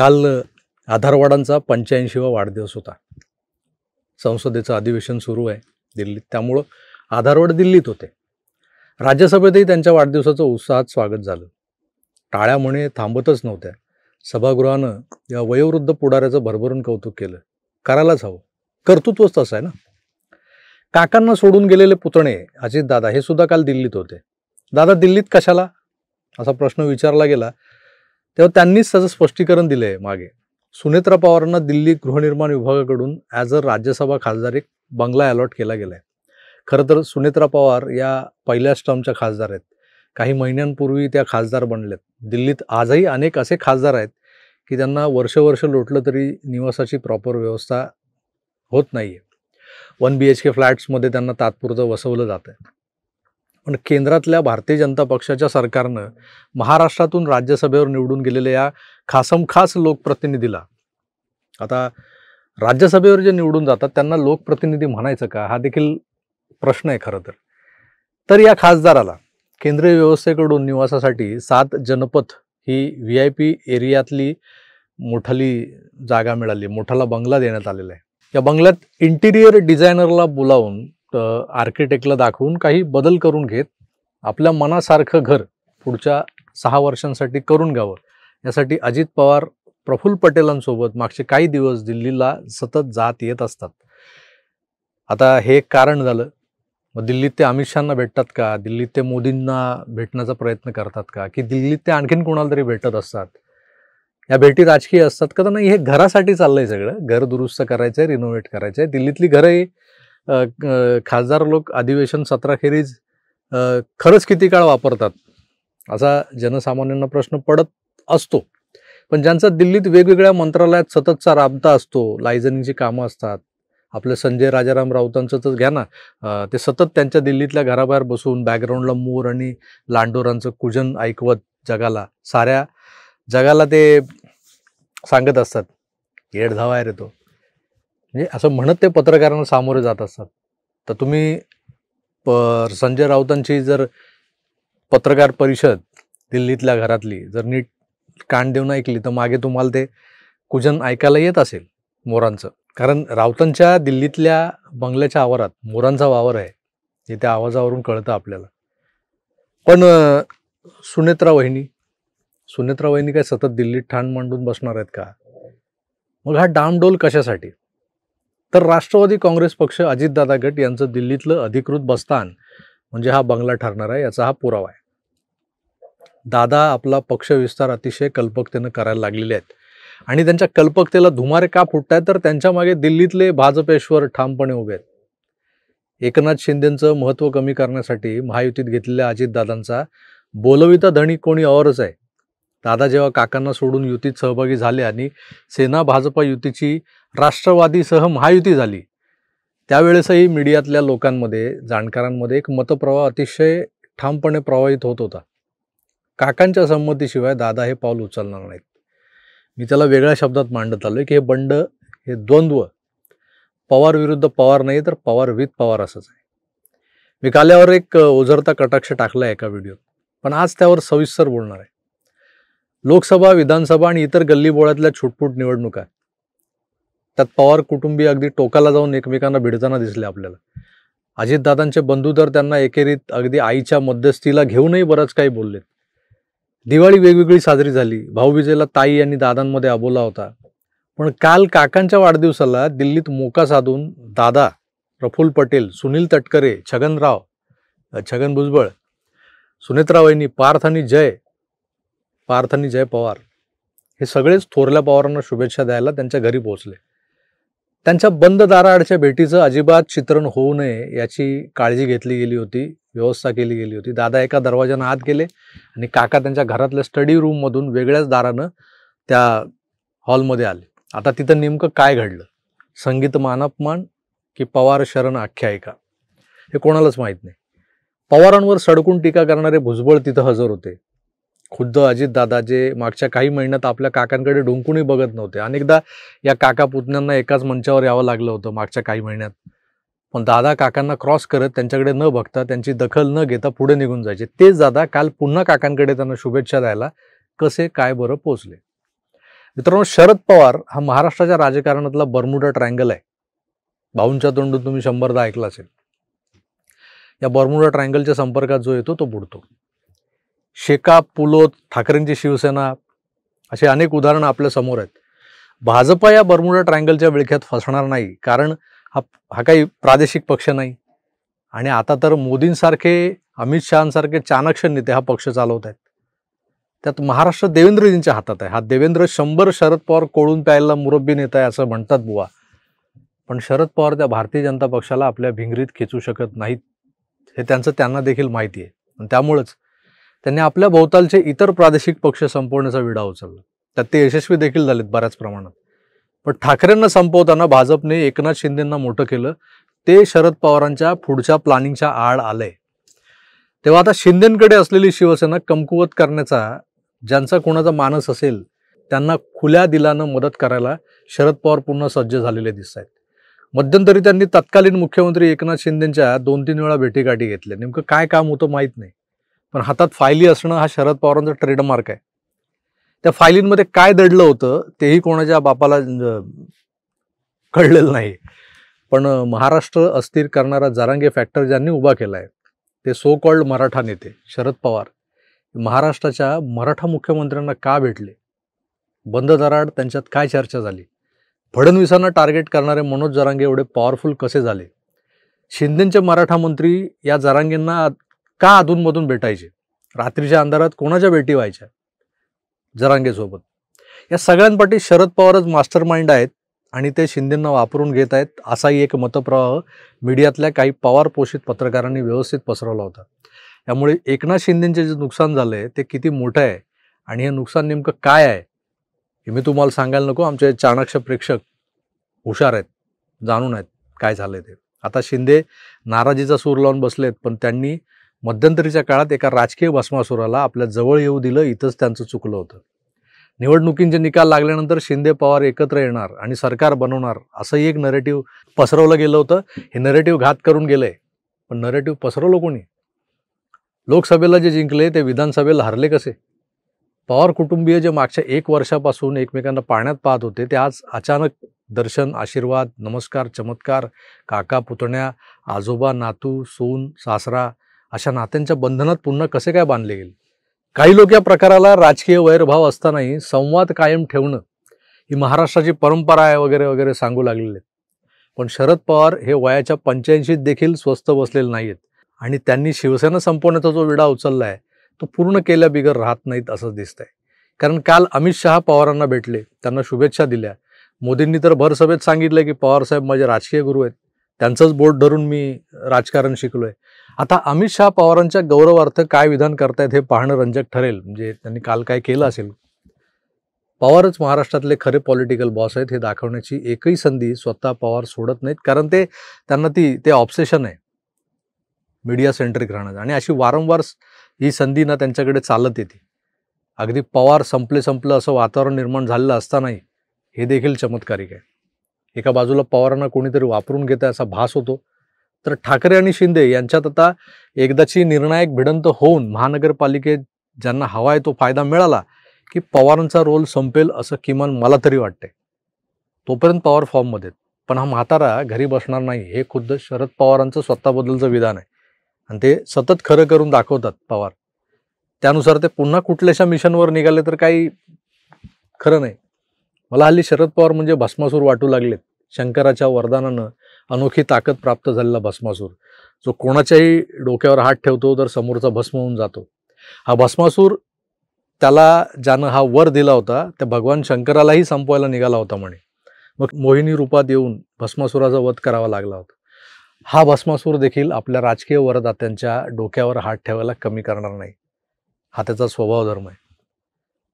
काल आधारवाडांचा 85वा वाढदिवस होता. संसदेचं अधिवेशन सुरू आहे दिल्लीत, त्यामुळं आधारवाड दिल्लीत होते. राज्यसभेतही त्यांच्या वाढदिवसाचं उत्साहात स्वागत झालं. टाळ्या म्हणे थांबतच नव्हत्या. सभागृहानं या वयोवृद्ध पुढाऱ्याचं भरभरून कौतुक केलं. करायलाच हवं, कर्तृत्वच तसं आहे ना. काकांना सोडून गेलेले पुतणे अजितदादा हे सुद्धा काल दिल्लीत होते. दादा दिल्लीत कशाला असा प्रश्न विचारला गेला तेव्हा त्यांनीच त्याचं स्पष्टीकरण दिले. मागे सुनेत्रा पवारांना दिल्ली गृहनिर्माण विभागाकडून ॲज अ राज्यसभा खासदार एक बंगला अलॉट केला गेला आहे. खरं तर सुनेत्रा पवार या पहिल्याच टर्मच्या खासदार आहेत. काही महिन्यांपूर्वी त्या खासदार बनल्यात. दिल्लीत आजही अनेक असे खासदार आहेत की त्यांना वर्ष लोटलं तरी निवासाची प्रॉपर व्यवस्था होत नाही आहे. 1 BHK फ्लॅट्समध्ये त्यांना तात्पुरतं वसवलं जातं आहे. पण केंद्रातल्या भारतीय जनता पक्षाच्या सरकारनं महाराष्ट्रातून राज्यसभेवर निवडून गेलेल्या या खासमखास लोकप्रतिनिधीला, आता राज्यसभेवर जे निवडून जातात त्यांना लोकप्रतिनिधी म्हणायचं का हा देखील प्रश्न आहे खरं तर या खासदाराला केंद्रीय व्यवस्थेकडून निवासासाठी 7 जनपथ ही VIP एरियातली मोठाली जागा मिळाली. मोठाला बंगला देण्यात आलेला आहे. या बंगल्यात इंटिरियर डिझायनरला बोलावून आर्किटेक्टला दाखवून काही बदल करून घेत आपल्या मनासारखं घर पुढच्या 6 वर्षांसाठी करून घ्यावं यासाठी अजित पवार प्रफुल्ल पटेलांसोबत मागचे काही दिवस दिल्लीला सतत जात येत असतात. आता हे एक कारण झालं. मग दिल्लीत ते अमित शहांना भेटतात का, दिल्लीत ते मोदींना भेटण्याचा प्रयत्न करतात का, की दिल्लीत ते आणखीन कोणाला तरी भेटत असतात. या भेटी राजकीय असतात का नाही, हे घरासाठी चाललंय सगळं. घर दुरुस्त करायचंय, रिनोव्हेट करायचंय. दिल्लीतली घरंही खासदार लोक अधिवेशन सत्राखेरीज खरंच किती काळ वापरतात असा जनसामान्यांना प्रश्न पडत असतो. पण ज्यांचा दिल्लीत वेगवेगळ्या मंत्रालयात सततचा राबता असतो, लायझनिंगची कामं असतात. आपलं संजय राजाराम राऊतांचं तर घ्या ना, ते सतत त्यांच्या दिल्लीतल्या घराबाहेर बसून बॅकग्राऊंडला मोर आणि लांडोरांचं कुजन ऐकवत साऱ्या जगाला ते सांगत असतात, येड धावा आहे रे तो, म्हणजे असं म्हणत ते पत्रकारांना सामोरे जात असतात. तर तुम्ही संजय राऊतांची जर पत्रकार परिषद दिल्लीतल्या घरातली जर नीट कान देऊन ऐकली तर मागे तुम्हाला ते कुजन ऐकायला येत असेल मोरांचं. कारण राऊतांच्या दिल्लीतल्या बंगल्याच्या आवारात मोरांचा वावर आहे हे त्या आवाजावरून कळतं आपल्याला. पण सुनेत्रा वहिनी काय सतत दिल्लीत ठाण मांडून बसणार आहेत का? मग हा डामडोल कशासाठी? तर राष्ट्रवादी काँग्रेस पक्ष, अजितदादा गट यांचं दिल्लीतलं अधिकृत बस्तान म्हणजे हा बंगला ठरणार आहे याचा हा पुरावा आहे. दादा आपला पक्ष विस्तार अतिशय कल्पकतेनं करायला लागलेले आहेत आणि त्यांच्या कल्पकतेला धुमारे का फुटतायत तर त्यांच्या मागे दिल्लीतले भाजपेश्वर ठामपणे उभे आहेत. एकनाथ शिंदेंचं महत्त्व कमी करण्यासाठी महायुतीत घेतलेल्या अजितदादांचा बोलविता धणी कोणी औरच आहे. दादा जेव्हा काकांना सोडून युतीत सहभागी झाले आणि सेना भाजपा युतीची राष्ट्रवादीसह महायुती झाली त्यावेळेसही मीडियातल्या लोकांमध्ये, जाणकारांमध्ये एक मतप्रवाह अतिशय ठामपणे प्रवाहित होत होता. काकांच्या संमतीशिवाय दादा हे पाऊल उचलणार नाहीत. मी त्याला वेगळ्या शब्दात मांडत आलोय की हे द्वंद्व पवार विरुद्ध पवार नाही तर पवार विथ पवार असंच आहे. मी काल यावर एक ओझरता कटाक्ष टाकला एका व्हिडिओत, पण आज त्यावर सविस्तर बोलणार आहे. लोकसभा, विधानसभा आणि इतर गल्लीबोळातल्या छुटपुट निवडणुका, त्यात पवार कुटुंबीय अगदी टोकाला जाऊन एकमेकांना भिडताना दिसले आपल्याला. अजितदादांचे बंधू तर त्यांना एकेरीत अगदी आईच्या मध्यस्थीला घेऊनही बरंच काही बोललेत. दिवाळी वेगवेगळी साजरी झाली. भाऊबीजेला ताई आणि दादांमध्ये अबोला होता. पण काल काकांच्या वाढदिवसाला दिल्लीत मोका साधून दादा, प्रफुल्ल पटेल, सुनील तटकरे, छगन भुजबळ, सुनेत्रा वहिनी, पार्थ आणि जय पवार हे सगळेच थोरल्या पवारांना शुभेच्छा द्यायला त्यांच्या घरी पोहोचले. त्यांच्या बंद दाराआडच्या भेटीचं अजिबात चित्रण होऊ नये याची काळजी घेतली गेली होती, व्यवस्था केली गेली होती. दादा एका दरवाजानं आत गेले आणि काका त्यांच्या घरातल्या स्टडी रूममधून वेगळ्याच दारानं त्या हॉलमध्ये आले. आता तिथं नेमकं काय घडलं, संगीत मानापमान की पवार शरण आख्यायिका हे कोणालाच माहीत नाही. पवारांवर सडकून टीका करणारे भुजबळ तिथं हजर होते. खुद्द अजितदादा जे मागच्या काही महिन्यात आपल्या काकांकडे ढुंकूनही बघत नव्हते. अनेकदा या काका पुतण्यांना एकाच मंचावर यावं लागलं होतं मागच्या काही महिन्यात. पण दादा काकांना क्रॉस करत त्यांच्याकडे न बघता, त्यांची दखल न घेता पुढे निघून जायचे. तेच दादा काल पुन्हा काकांकडे त्यांना शुभेच्छा द्यायला कसे काय बरं पोचले. मित्रांनो, शरद पवार हा महाराष्ट्राच्या राजकारणातला बर्मुडा ट्रायंगल आहे. भाऊंच्या तोंडून तुम्ही 100दा ऐकलं असेल. या बर्मुडा ट्रायंगलच्या संपर्कात जो येतो तो बुडतो. शेकाप, पुलोत, ठाकरेंची शिवसेना असे अनेक उदाहरणं आपल्या समोर आहेत. भाजपा या बर्मुडा ट्रायंगलच्या विळख्यात फसणार नाही, कारण हा काही प्रादेशिक पक्ष नाही. आणि आता तर मोदींसारखे, अमित शहांसारखे चाणक्य नेते हा पक्ष चालवत आहेत. त्यात महाराष्ट्र देवेंद्रजींच्या हातात आहे. हा देवेंद्र 100 शरद पवार कोळून प्यायला मुरब्बी नेता आहे असं म्हणतात बुवा. पण शरद पवार त्या भारतीय जनता पक्षाला आपल्या भिंगरीत खेचू शकत नाहीत, हे त्यांना देखील माहिती आहे. आणि त्यामुळंच त्यांनी आपल्या भोवतालचे इतर प्रादेशिक पक्ष संपवण्याचा विडा उचलला. त्यात ते यशस्वी देखील झालेत बऱ्याच प्रमाणात. पण ठाकरेंना संपवताना भाजपने एकनाथ शिंदेंना मोठं केलं. ते शरद पवारांच्या पुढच्या प्लॅनिंगच्या आड आलंय. तेव्हा आता शिंदेंकडे असलेली शिवसेना कमकुवत करण्याचा ज्यांचा कोणाचा मानस असेल, त्यांना खुल्या दिलानं मदत करायला शरद पवार पुन्हा सज्ज झालेले दिसत आहेत. मध्यंतरी त्यांनी तत्कालीन मुख्यमंत्री एकनाथ शिंदेंच्या 2-3 वेळा भेटीगाठी घेतल्या. नेमकं काय काम होतं माहीत नाही, पण हातात फायली असणं हा शरद पवारांचा ट्रेडमार्क आहे. त्या फायलींमध्ये काय दडलं होतं तेही कोणाच्या बापाला कळलेलं नाही. पण महाराष्ट्र अस्थिर करणारा जरांगे फॅक्टर ज्यांनी उभा केला आहे, ते सो कॉल्ड मराठा नेते शरद पवार महाराष्ट्राच्या मराठा मुख्यमंत्र्यांना का भेटले? बंद दराड त्यांच्यात काय चर्चा झाली? फडणवीसांना टार्गेट करणारे मनोज जरांगे एवढे पॉवरफुल कसे झाले? शिंदेंचे मराठा मंत्री या जरांगेंना का अधूनमधून भेटायचे? रात्रीच्या अंधारात कोणाच्या भेटी व्हायच्या जरांगेसोबत? या सगळ्यांपाठी शरद पवारच मास्टर माइंड आहेत आणि ते शिंदेंना वापरून घेत आहेत, असाही एक मतप्रवाह मीडियातल्या काही पवार पोषित पत्रकारांनी व्यवस्थित पसरवला होता. त्यामुळे एकनाथ शिंदेंचे जे नुकसान झालंय ते किती मोठं आहे आणि हे नुकसान नेमकं काय आहे हे मी तुम्हाला सांगायला नको. आमचे चाणक्य प्रेक्षक हुशार आहेत, जाणून आहेत काय झालंय ते. आता शिंदे नाराजीचा सूर लावून बसलेत, पण त्यांनी मध्यंतरीच्या काळात एका राजकीय भस्मासुराला आपल्या जवळ येऊ दिलं, इथंच त्यांचं चुकलं होतं. निवडणुकींचे निकाल लागल्यानंतर शिंदे पवार एकत्र येणार आणि सरकार बनवणार असंही एक नरेटिव्ह पसरवलं गेलं होतं. हे नरेटिव्ह घात करून गेलंय. पण नरेटिव्ह पसरवलं कोणी? लोकसभेला जे जिंकले ते विधानसभेला हरले कसे? पवार कुटुंबीय जे मागच्या 1 वर्षापासून एकमेकांना पाण्यात पाहत होते, ते आज अचानक दर्शन, आशीर्वाद, नमस्कार, चमत्कार, काका पुतण्या, आजोबा नातू, सून सासरा अशा नात्यांच्या बंधनात पुन्हा कसे काय बांधले गेले? काही लोक या प्रकाराला राजकीय वैरभाव असतानाही संवाद कायम ठेवणं ही महाराष्ट्राची परंपरा आहे वगैरे वगैरे सांगू लागलेले. पण शरद पवार हे वयाच्या 85 देखील स्वस्थ बसलेले नाहीत आणि त्यांनी शिवसेना संपवण्याचा जो विडा उचलला आहे तो पूर्ण केल्या बिगर राहत नाहीत असं दिसतंय. कारण काल अमित शहा पवारांना भेटले, त्यांना शुभेच्छा दिल्या. मोदींनी तर भरसभेत सांगितलं की पवारसाहेब माझे राजकीय गुरु आहेत, त्यांचंच बोट धरून मी राजकारण शिकलोय. आता अमित शहा पवारांच्या गौरवार्थ काय विधान करतायत हे पाहणं रंजक ठरेल. म्हणजे त्यांनी काल काय केलं असेल. पवारच महाराष्ट्रातले खरे पॉलिटिकल बॉस आहेत हे दाखवण्याची एकही संधी स्वतः पवार सोडत नाहीत, कारण त्यांना ते ऑब्सेशन आहे मीडिया सेंट्रिक राहण्याचं. आणि अशी वारंवार ही संधी ना त्यांच्याकडे चालत येते. अगदी पवार संपलं असं वातावरण निर्माण झालेलं असतानाही हे देखील चमत्कारिक आहे. एका बाजूला पवारांना कोणीतरी वापरून घेत आहे असा भास होतो, तर ठाकरे आणि शिंदे यांच्यात आता एकदाची निर्णायक भिडंत होऊन महानगरपालिकेत ज्यांना हवा आहे तो फायदा मिळाला की पवारांचा रोल संपेल असं किमान मला तरी वाटतंय. तोपर्यंत पवार फॉर्ममध्ये. पण हा म्हातारा घरी बसणार नाही हे खुद्द शरद पवारांचं स्वतःबद्दलचं विधान आहे आणि ते सतत खरं करून दाखवतात पवार. त्यानुसार ते पुन्हा कुठल्याशा मिशनवर निघाले तर काही खरं नाही. मला हल्ली शरद पवार म्हणजे भस्मासूर वाटू लागलेत. शंकराच्या वरदानानं अनोखी ताकद प्राप्त झालेला भस्मासूर, जो कोणाच्याही डोक्यावर हात ठेवतो तर समोरचा भस्म होऊन जातो. हा भस्मासूर त्याला ज्यानं हा वर दिला होता त्या भगवान शंकरालाही संपवायला निघाला होता म्हणे. मग मोहिनी रूपात येऊन भस्मासुराचा वध करावा लागला होता. हा भस्मासूर देखील आपल्या राजकीय वरदात्यांच्या डोक्यावर हात ठेवायला कमी करणार नाही. हा त्याचा स्वभाव धर्म आहे.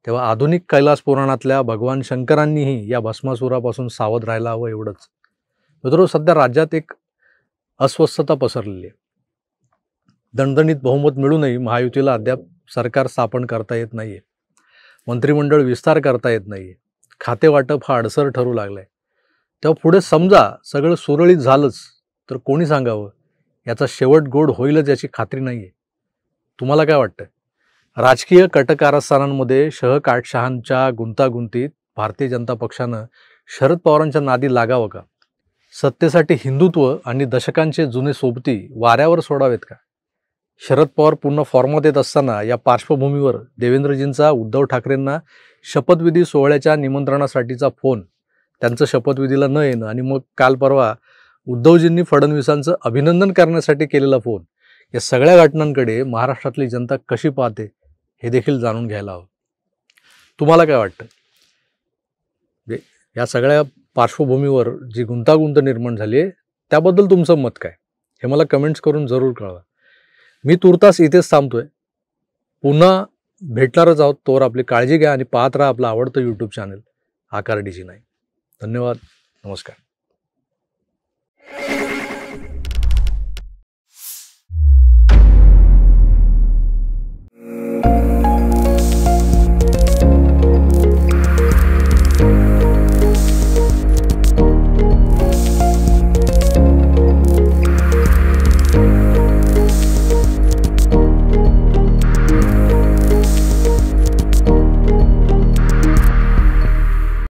तेव्हा आधुनिक कैलास पुराणातल्या भगवान शंकरांनीही या भस्मासुरापासून सावध राहायला हवं एवढंच. मित्रांनो, सध्या राज्यात एक अस्वस्थता पसरलेली आहे. दणदणीत बहुमत मिळूनही महायुतीला अद्याप सरकार स्थापन करता येत नाहीये. मंत्रिमंडळ विस्तार करता येत नाहीये. खाते वाटप हा अडसर ठरू लागलाय. तेव्हा पुढे समजा सगळं सुरळीत झालंच तर कोणी सांगावं? याचा शेवट गोड होईलच याची खात्री नाहीये. तुम्हाला काय वाटतं? राजकीय कटकारस्थानांमध्ये शहांच्या गुंतागुंतीत भारतीय जनता पक्षानं शरद पवारांच्या नादी लागावं का? सत्तेसाठी हिंदुत्व आणि दशकांचे जुने सोबती वाऱ्यावर सोडावेत का? शरद पवार पुन्हा फॉर्मात येत असताना या पार्श्वभूमीवर देवेंद्रजींचा उद्धव ठाकरेंना शपथविधी सोहळ्याच्या निमंत्रणासाठीचा फोन, त्यांचं शपथविधीला न येणं आणि मग काल परवा उद्धवजींनी फडणवीसांचं अभिनंदन करण्यासाठी केलेला फोन, या सगळ्या घटनांकडे महाराष्ट्रातली जनता कशी पाहते हे देखील जाणून घ्यायला हवं. तुम्हाला काय वाटतं? या सगळ्या पार्श्वभूमीवर जी गुंतागुंत निर्माण झाली आहे त्याबद्दल तुमचं मत काय हे मला कमेंट्स करून जरूर कळवा. मी तुर्तास इथेच थांबतोय. पुन्हा भेटणारच आहोत. तोवर आपली काळजी घ्या आणि पाहत राहा आपलं आवडतं यूट्यूब चॅनल आकार DG9. धन्यवाद. नमस्कार.